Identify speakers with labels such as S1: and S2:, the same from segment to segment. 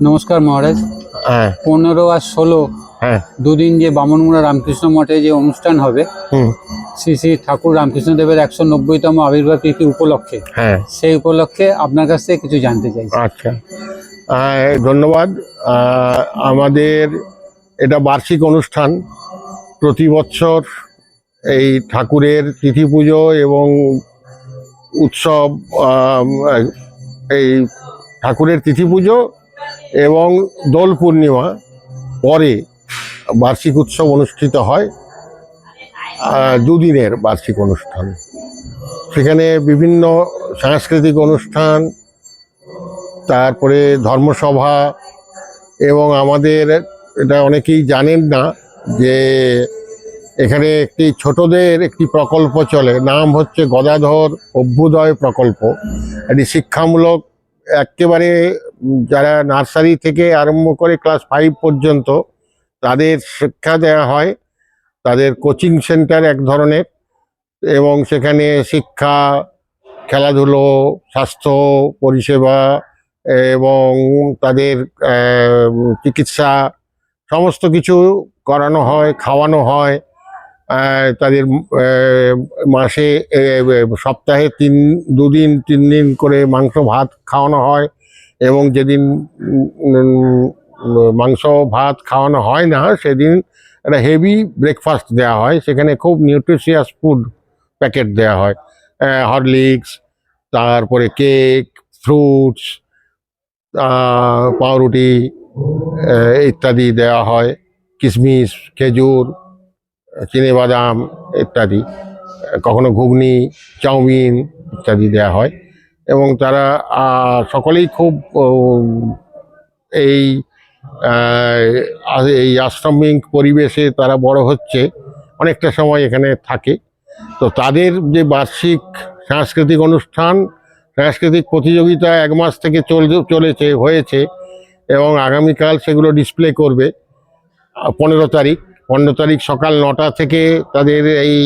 S1: নমস্কার মহারাজ।
S2: হ্যাঁ
S1: 15 আর 16
S2: হ্যাঁ
S1: দুদিন যে বামনমুড়া রামকৃষ্ণ মঠে যে অনুষ্ঠান হবে
S2: হুম
S1: শ্রী শ্রী ঠাকুর রামকৃষ্ণদেবের 190তম আবির্ভাব তিথি উপলক্ষে,
S2: হ্যাঁ
S1: সেই উপলক্ষে আপনার কাছ থেকে কিছু জানতে চাইছি।
S2: আচ্ছা, ধন্যবাদ। আমাদের এটা বার্ষিক অনুষ্ঠান। প্রতি বছর এই ঠাকুরের তিথি পুজো এবং উৎসব, এই ঠাকুরের তিথি পুজো এবং দোল পূর্ণিমা পরে বার্ষিক উৎসব অনুষ্ঠিত হয়। দুদিনের বার্ষিক অনুষ্ঠান, সেখানে বিভিন্ন সাংস্কৃতিক অনুষ্ঠান, তারপরে ধর্মসভা, এবং আমাদের এটা অনেকেই জানেন না যে এখানে একটি ছোটদের একটি প্রকল্প চলে, নাম হচ্ছে গদাধর অভ্যুদয় প্রকল্প। এটি শিক্ষামূলক, একেবারে যারা নার্সারি থেকে আরম্ভ করে ক্লাস 5 পর্যন্ত তাদের শিক্ষা দেওয়া হয়। তাদের কোচিং সেন্টার এক ধরনের, এবং সেখানে শিক্ষা, খেলাধুলো, স্বাস্থ্য পরিষেবা এবং তাদের চিকিৎসা সমস্ত কিছু করানো হয়, খাওয়ানো হয়। তাদের মাসে সপ্তাহে 3 দিন করে মাংস ভাত খাওয়ানো হয়, এবং যেদিন মাংস ভাত খাওয়ানো হয় না সেদিন একটা হেভি ব্রেকফাস্ট দেওয়া হয়। সেখানে খুব নিউট্রিশিয়াস ফুড প্যাকেট দেওয়া হয়, হরলিক্স, তারপরে কেক, ফ্রুটস, পাউরুটি ইত্যাদি দেওয়া হয়, কিশমিশ, খেজুর, চিনিবাদাম ইত্যাদি, কখনো ঘুগনি, চাউমিন ইত্যাদি দেওয়া হয়। এবং তারা সকলেই খুব এই এই আশ্রমিক পরিবেশে তারা বড় হচ্ছে, অনেকটা সময় এখানে থাকে। তো তাদের যে বার্ষিক সাংস্কৃতিক অনুষ্ঠান, সাংস্কৃতিক প্রতিযোগিতা 1 মাস থেকে হয়েছে, এবং আগামীকাল সেগুলো ডিসপ্লে করবে। 15 তারিখ সকাল 9টা থেকে তাদের এই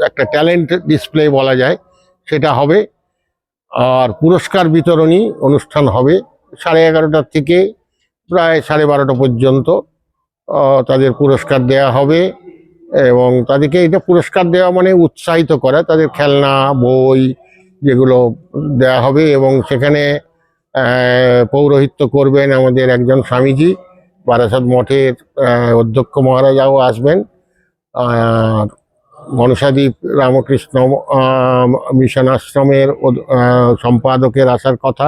S2: একটা ট্যালেন্ট ডিসপ্লে বলা যায়, সেটা হবে। আর পুরস্কার বিতরণী অনুষ্ঠান হবে 11:30 থেকে প্রায় 12:30 পর্যন্ত। তাদের পুরস্কার দেয়া হবে, এবং তাদেরকে এটা পুরস্কার দেওয়া মানে উৎসাহিত করা, তাদের খেলনা, বই যেগুলো দেয়া হবে। এবং সেখানে পৌরোহিত্য করবেন আমাদের একজন স্বামীজি, বারাসাত মঠের অধ্যক্ষ মহারাজাও আসবেন। আর মনসাদ্বীপ রামকৃষ্ণ মিশন আশ্রমের সম্পাদকের আসার কথা,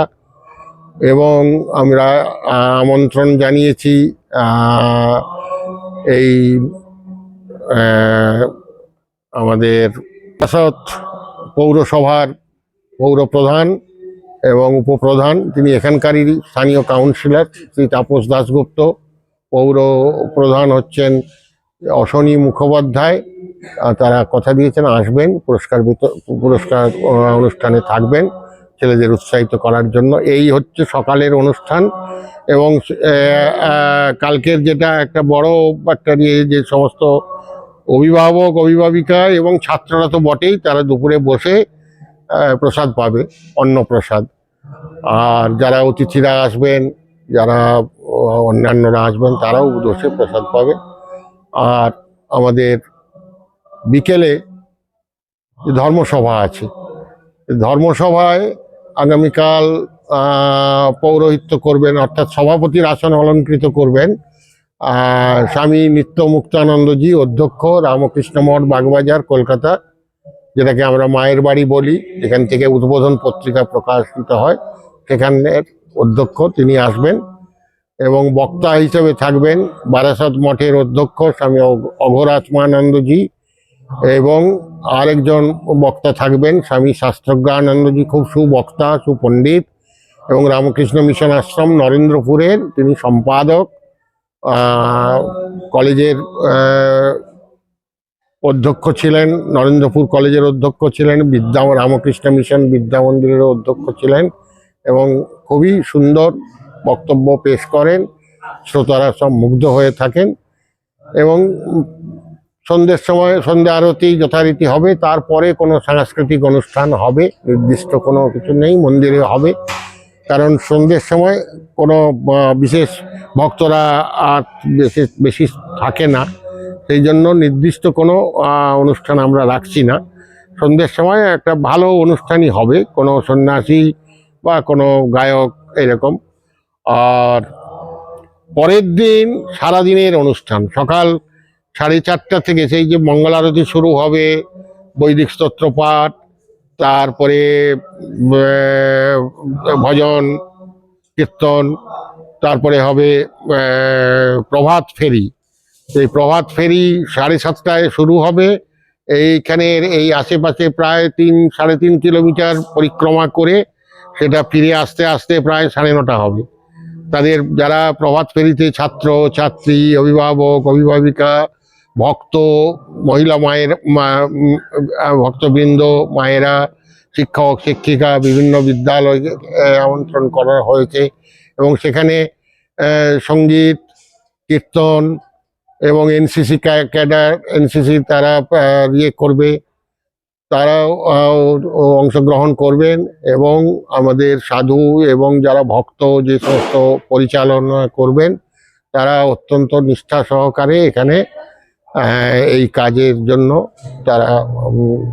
S2: এবং আমরা আমন্ত্রণ জানিয়েছি এই আমাদের বারাসাত পৌরসভার পৌরপ্রধান এবং উপপ্রধান, তিনি এখানকারই স্থানীয় কাউন্সিলর শ্রী তাপস দাশগুপ্ত। পৌর প্রধান হচ্ছেন অশনি মুখোপাধ্যায়। তারা কথা দিয়েছেন আসবেন, পুরস্কার অনুষ্ঠানে থাকবেন ছেলেদের উৎসাহিত করার জন্য। এই হচ্ছে সকালের অনুষ্ঠান। এবং কালকের যেটা একটা বড় একটা যে সমস্ত অভিভাবক, অভিভাবিকা এবং ছাত্ররা তো বটেই, তারা দুপুরে বসে প্রসাদ পাবে, অন্নপ্রসাদ। আর যারা অতিথিরা আসবেন, যারা অন্যান্যরা আসবেন, তারাও বসে প্রসাদ পাবে। আর আমাদের বিকেলে ধর্মসভা আছে। ধর্মসভায় আগামীকাল পৌরোহিত্য করবেন, অর্থাৎ সভাপতির আসন অলঙ্কৃত করবেন স্বামী নিত্য মুক্তানন্দজি, অধ্যক্ষ, রামকৃষ্ণ মঠ, বাগবাজার, কলকাতা, যেটাকে আমরা মায়ের বাড়ি বলি, যেখান থেকে উদ্বোধন পত্রিকা প্রকাশিত হয়, সেখানের অধ্যক্ষ তিনি আসবেন। এবং বক্তা হিসেবে থাকবেন বারাসাত মঠের অধ্যক্ষ স্বামী অঘোরাত্মানন্দজি, এবং আরেকজন বক্তা থাকবেন স্বামী শাস্ত্রজ্ঞানন্দজি, খুব সুবক্তা, সুপণ্ডিত, এবং রামকৃষ্ণ মিশন আশ্রম নরেন্দ্রপুরের তিনি সম্পাদক, কলেজের অধ্যক্ষ ছিলেন, নরেন্দ্রপুর কলেজের অধ্যক্ষ ছিলেন, রামকৃষ্ণ মিশন বিদ্যা মন্দিরের অধ্যক্ষ ছিলেন, এবং খুবই সুন্দর বক্তব্য পেশ করেন। শ্রোতারা সব মুগ্ধ হয়ে থাকেন। এবং সন্ধ্যের সময় সন্ধ্যা আরতি যথারীতি হবে, তারপরে কোনো সাংস্কৃতিক অনুষ্ঠান হবে, নির্দিষ্ট কোনো কিছু নেই, মন্দিরে হবে। কারণ সন্ধ্যের সময় কোনো বিশেষ ভক্তরা আর বেশি থাকে না, সেই জন্য নির্দিষ্ট কোনো অনুষ্ঠান আমরা রাখছি না। সন্ধ্যের সময় একটা ভালো অনুষ্ঠানই হবে, কোনো সন্ন্যাসী বা কোনো গায়ক এরকম। আর পরের দিন সারাদিনের অনুষ্ঠান, সকাল 4:30 থেকে সেই যে মঙ্গল আরতি শুরু হবে, বৈদিক স্তোত্র পাঠ, তারপরে ভজন কীর্তন, তারপরে হবে প্রভাত ফেরি। এই প্রভাত ফেরি 7:30টায় শুরু হবে। এইখানের এই আশেপাশে প্রায় 3-3.5 কিলোমিটার পরিক্রমা করে সেটা ফিরে আসতে আসতে প্রায় 9:30 হবে। তাদের যারা প্রভাত ফেরিতে ছাত্র ছাত্রী, অভিভাবক অভিভাবিকা, ভক্ত, মহিলা মায়ের ভক্তবৃন্দ, মায়েরা, শিক্ষক শিক্ষিকা, বিভিন্ন বিদ্যালয়কে আমন্ত্রণ করা হয়েছে এবং সেখানে সঙ্গীত, কীর্তন এবং এনসিসি ক্যাডার, এনসিসি তারা করবে, তারাও অংশগ্রহণ করবেন এবং আমাদের সাধু এবং যারা ভক্ত যে সমস্ত পরিচালনা করবেন তারা অত্যন্ত নিষ্ঠা সহকারে এখানে এই কাজের জন্য তারা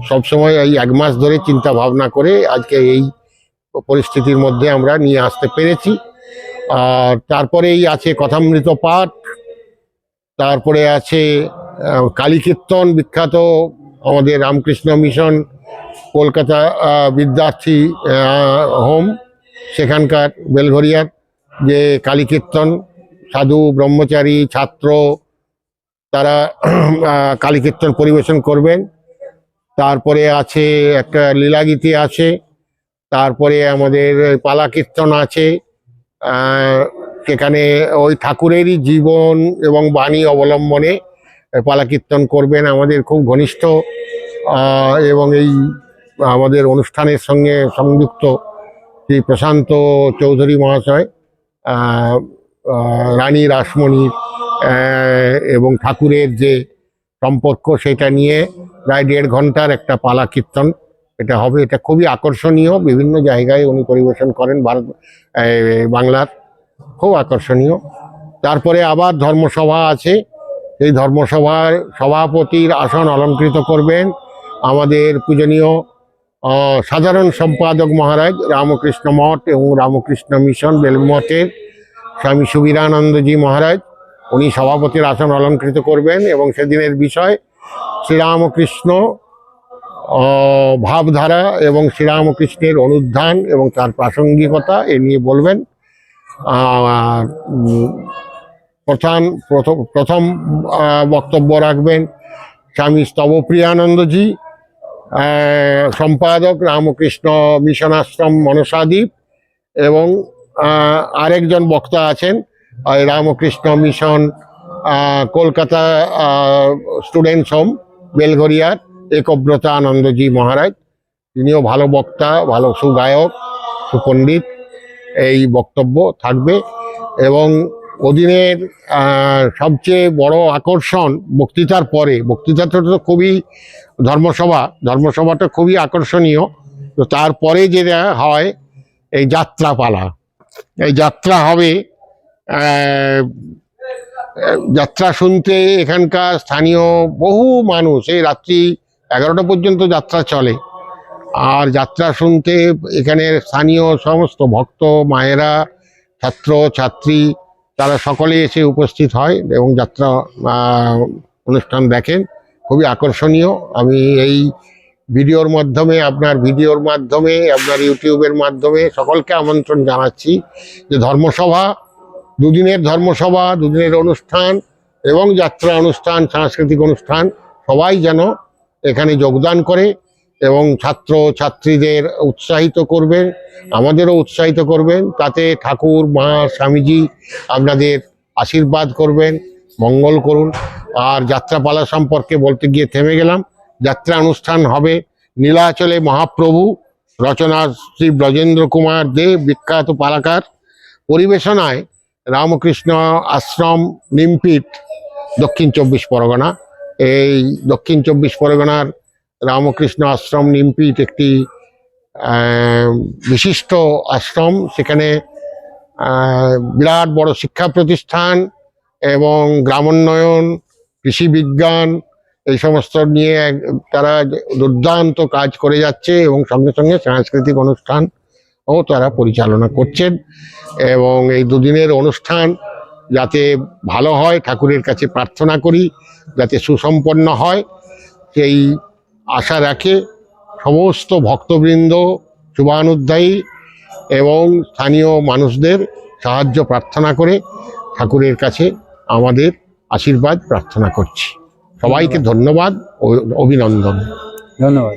S2: সবসময় এই 1 মাস ধরে চিন্তা ভাবনা করে আজকে এই পরিস্থিতির মধ্যে আমরা নিয়ে আসতে পেরেছি। আর তারপরেই আছে কথামৃত পাঠ, তারপরে আছে কালী কীর্তন, বিখ্যাত আমাদের রামকৃষ্ণ মিশন কলকাতা বিদ্যার্থী হোম, সেখানকার বেলঘরিয়ার যে কালী কীর্তন, সাধু ব্রহ্মচারী ছাত্র তারা কালী কীর্তন পরিবেশন করবেন। তারপরে আছে একটা লীলাগীতি আছে, তারপরে আমাদের পালা কীর্তন আছে। সেখানে ওই ঠাকুরেরই জীবন এবং বাণী অবলম্বনে পালা কীর্তন করবেন আমাদের খুব ঘনিষ্ঠ এবং এই আমাদের অনুষ্ঠানের সঙ্গে সংযুক্ত শ্রী প্রশান্ত চৌধুরী মহাশয়, রানী রাসমণির এবং ঠাকুরের যে সম্পর্ক সেটা নিয়ে প্রায় 1.5 ঘন্টার একটা পালা কীর্তন এটা হবে। এটা খুবই আকর্ষণীয়, বিভিন্ন জায়গায় উনি পরিবেশন করেন বাংলার, খুব আকর্ষণীয়। তারপরে আবার ধর্মসভা আছে, এই ধর্মসভার সভাপতির আসন অলঙ্কৃত করবেন আমাদের পূজনীয় সাধারণ সম্পাদক মহারাজ, রামকৃষ্ণ মঠ এবং রামকৃষ্ণ মিশন বেলমঠের স্বামী সুবীরানন্দজি মহারাজ। উনি সভাপতির আসন অলঙ্কৃত করবেন এবং সেদিনের বিষয় শ্রীরামকৃষ্ণ ভাবধারা এবং শ্রীরামকৃষ্ণের অনুধান এবং তার প্রাসঙ্গিকতা এ নিয়ে বলবেন। প্রথম বক্তব্য রাখবেন স্বামী স্তবপ্রিয়ানন্দজি, সম্পাদক রামকৃষ্ণ মিশন আশ্রম মনসাদ্বীপ, এবং আরেকজন বক্তা আছেন Ramakrishna mission Kolkata students home বেলঘরিয়ার একব্রতা আনন্দজি মহারাজ। তিনিও ভালো বক্তা, ভালো সুগায়ক, সুপণ্ডিত। এই বক্তব্য থাকবে এবং ওদিনের সবচেয়ে বড় আকর্ষণ বক্তৃতার পরে, বক্তৃতাটা তো খুবই ধর্মসভাটা খুবই আকর্ষণীয়, তো তারপরে যেটা হয় এই যাত্রাপালা। এই যাত্রা হবে, যাত্রা শুনতে এখানকার স্থানীয় বহু মানুষ, এই রাত্রি 11টা পর্যন্ত যাত্রা চলে। আর যাত্রা শুনতে এখানের স্থানীয় সমস্ত ভক্ত, মায়েরা, ছাত্র ছাত্রী তারা সকলে এসে উপস্থিত হয় এবং যাত্রা অনুষ্ঠান দেখেন, খুবই আকর্ষণীয়। আমি এই ভিডিওর মাধ্যমে, আপনার ইউটিউবের মাধ্যমে সকলকে আমন্ত্রণ জানাচ্ছি যে ধর্মসভা, 2 দিনের ধর্মসভা, 2 দিনের অনুষ্ঠান এবং যাত্রা অনুষ্ঠান, সাংস্কৃতিক অনুষ্ঠান সবাই যেন এখানে যোগদান করে এবং ছাত্র ছাত্রীদের উৎসাহিত করবেন, আমাদেরও উৎসাহিত করবেন। তাতে ঠাকুর, মা, স্বামীজি আপনাদের আশীর্বাদ করবেন, মঙ্গল করুন। আর যাত্রাপালা সম্পর্কে বলতে গিয়ে থেমে গেলাম। যাত্রা অনুষ্ঠান হবে নীলাচলে মহাপ্রভু, রচনা শ্রী ব্রজেন্দ্র কুমার দে, বিখ্যাত পালাকার, পরিবেশনায় রামকৃষ্ণ আশ্রম নিমপীঠ, দক্ষিণ 24 পরগনা। এই দক্ষিণ 24 পরগনার রামকৃষ্ণ আশ্রম নিমপীঠ একটি বিশিষ্ট আশ্রম, সেখানে বিরাট বড় শিক্ষা প্রতিষ্ঠান এবং গ্রামোন্নয়ন, কৃষি বিজ্ঞান এই সমস্ত নিয়ে তারা দুর্দান্ত কাজ করে যাচ্ছে এবং সঙ্গে সঙ্গে সাংস্কৃতিক অনুষ্ঠানও তারা পরিচালনা করছেন। এবং এই দুদিনের অনুষ্ঠান যাতে ভালো হয়, ঠাকুরের কাছে প্রার্থনা করি যাতে সুসম্পন্ন হয়, সেই আশা রাখে সমস্ত ভক্তবৃন্দ, শুভানুধ্যায়ী এবং স্থানীয় মানুষদের সাহায্য প্রার্থনা করে ঠাকুরের কাছে আমাদের আশীর্বাদ প্রার্থনা করছি। সবাইকে ধন্যবাদ ও অভিনন্দন।
S1: ধন্যবাদ।